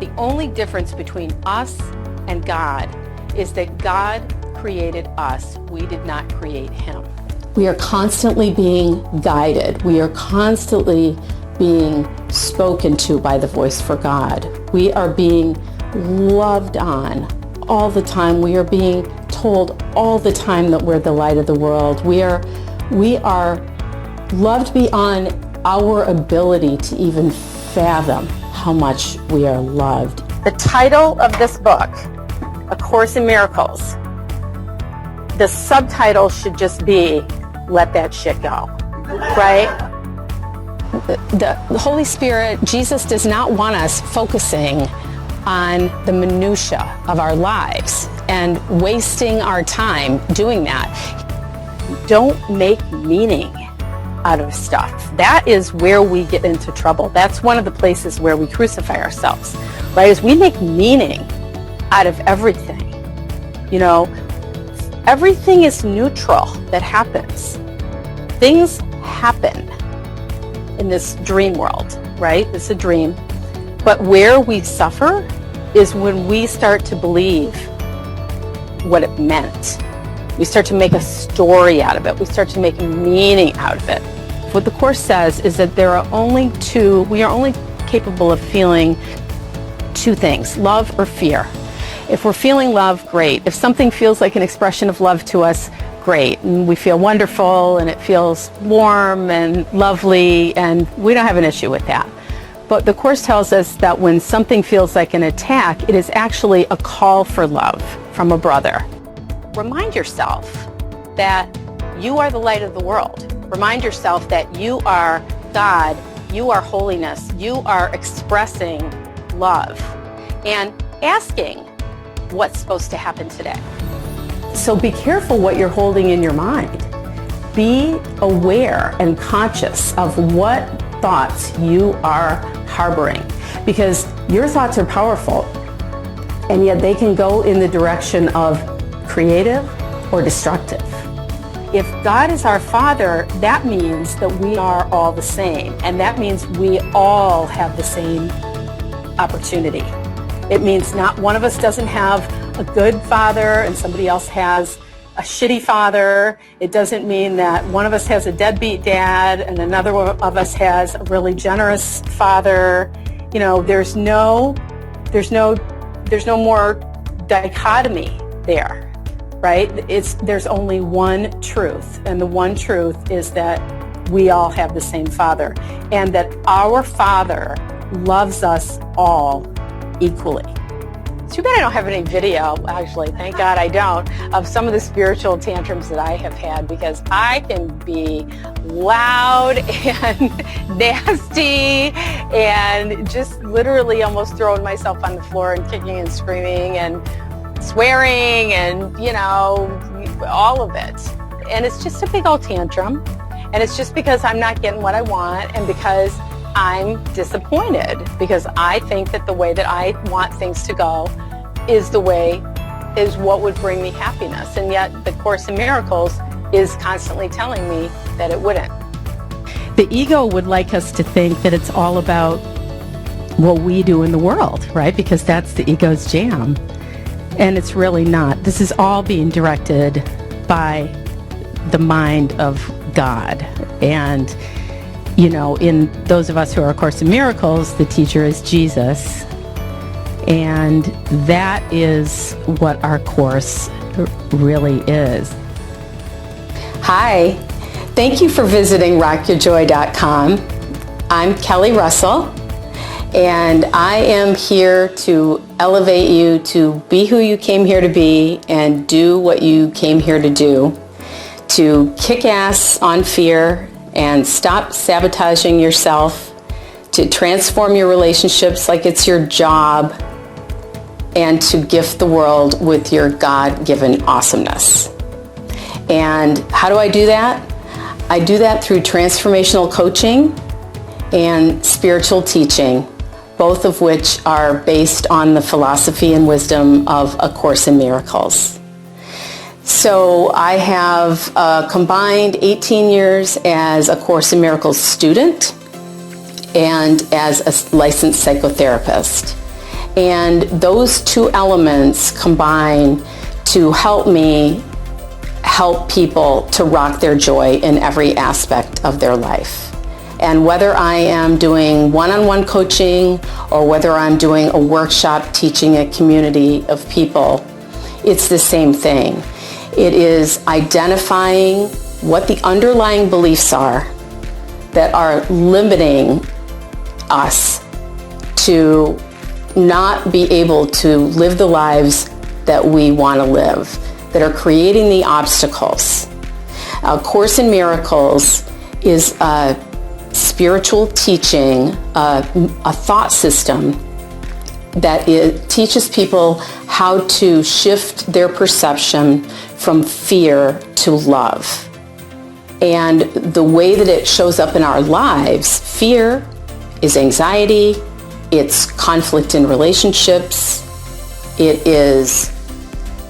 The only difference between us and God is that God created us. We did not create him. We are constantly being guided. We are constantly being spoken to by the voice for God. We are being loved on all the time. We are being told all the time that we're the light of the world. We are loved beyond our ability to even fathom how much we are loved. The title of this book, A Course in Miracles, the subtitle should just be, Let That Shit Go, right? The Holy Spirit, Jesus does not want us focusing on the minutia of our lives and wasting our time doing that. Don't make meaning out of stuff. That is where we get into trouble. That's one of the places where we crucify ourselves, right? Is we make meaning out of everything. You know, everything is neutral that happens. Things happen in this dream world, right? It's a dream. But where we suffer is when we start to believe what it meant. We start to make a story out of it. We start to make meaning out of it. What the Course says is that we are only capable of feeling two things, love or fear. If we're feeling love, great. If something feels like an expression of love to us, great. And we feel wonderful and it feels warm and lovely, and we don't have an issue with that. But the Course tells us that when something feels like an attack, it is actually a call for love from a brother. Remind yourself that you are the light of the world. Remind yourself that you are God, you are holiness, you are expressing love, and asking what's supposed to happen today. So be careful what you're holding in your mind. Be aware and conscious of what thoughts you are harboring, because your thoughts are powerful, and yet they can go in the direction of creative or destructive. If God is our Father, that means that we are all the same, and that means we all have the same opportunity. It means not one of us doesn't have a good father and somebody else has a shitty father. It doesn't mean that one of us has a deadbeat dad and another of us has a really generous father. You know, there's no more dichotomy there. Right? There's only one truth, and the one truth is that we all have the same Father, and that our Father loves us all equally. It's too bad I don't have any video, actually, thank God I don't, of some of the spiritual tantrums that I have had, because I can be loud and nasty and just literally almost throwing myself on the floor and kicking and screaming and swearing and, you know, all of it. And it's just a big old tantrum. And it's just because I'm not getting what I want and because I'm disappointed, because I think that the way that I want things to go is what would bring me happiness. And yet the Course in Miracles is constantly telling me that it wouldn't. The ego would like us to think that it's all about what we do in the world, right? Because that's the ego's jam. And it's really not. This is all being directed by the mind of God. And, you know, in those of us who are A Course in Miracles, the teacher is Jesus. And that is what our Course really is. Hi, thank you for visiting rockyourjoy.com. I'm Kelly Russell, and I am here to elevate you to be who you came here to be and do what you came here to do, to kick ass on fear and stop sabotaging yourself, to transform your relationships like it's your job, and to gift the world with your God-given awesomeness. And how do I do that? I do that through transformational coaching and spiritual teaching, both of which are based on the philosophy and wisdom of A Course in Miracles. So I have combined 18 years as A Course in Miracles student and as a licensed psychotherapist. And those two elements combine to help me help people to rock their joy in every aspect of their life. And whether I am doing one-on-one coaching or whether I'm doing a workshop teaching a community of people, it's the same thing. It is identifying what the underlying beliefs are that are limiting us to not be able to live the lives that we want to live, that are creating the obstacles. A Course in Miracles is a spiritual teaching, a thought system that teaches people how to shift their perception from fear to love. And the way that it shows up in our lives, fear is anxiety, it's conflict in relationships, it is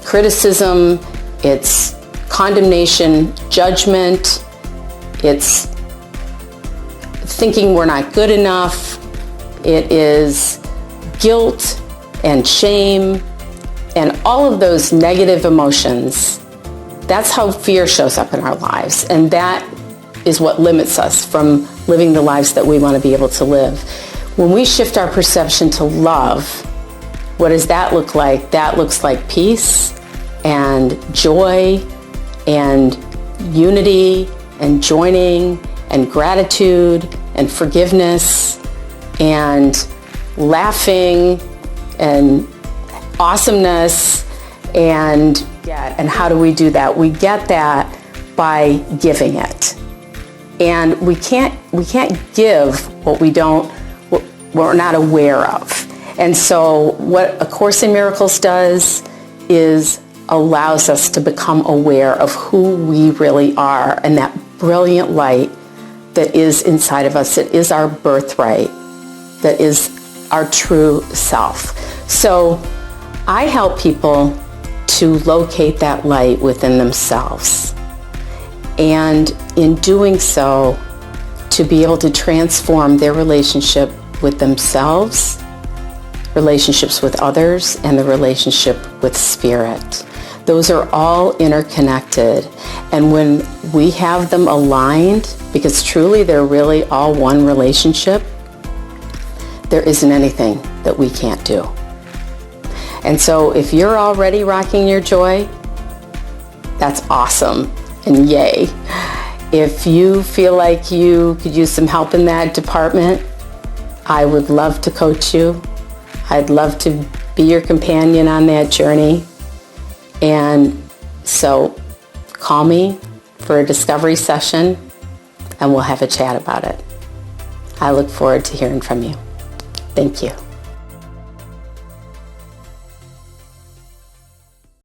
criticism, it's condemnation, judgment, it's thinking we're not good enough, it is guilt and shame, and all of those negative emotions. That's how fear shows up in our lives, and that is what limits us from living the lives that we want to be able to live. When we shift our perception to love, what does that look like? That looks like peace and joy and unity and joining and gratitude and forgiveness and laughing and awesomeness. And how do we do that? We get that by giving it. And we can't give what we're not aware of. And so what A Course in Miracles does is allows us to become aware of who we really are and that brilliant light that is inside of us, that is our birthright, that is our true self. So I help people to locate that light within themselves. And in doing so, to be able to transform their relationship with themselves, relationships with others, and the relationship with spirit. Those are all interconnected. And when we have them aligned, because truly they're really all one relationship, there isn't anything that we can't do. And so if you're already rocking your joy, that's awesome, and yay. If you feel like you could use some help in that department, I would love to coach you. I'd love to be your companion on that journey. And so call me for a discovery session and we'll have a chat about it. I look forward to hearing from you. Thank you.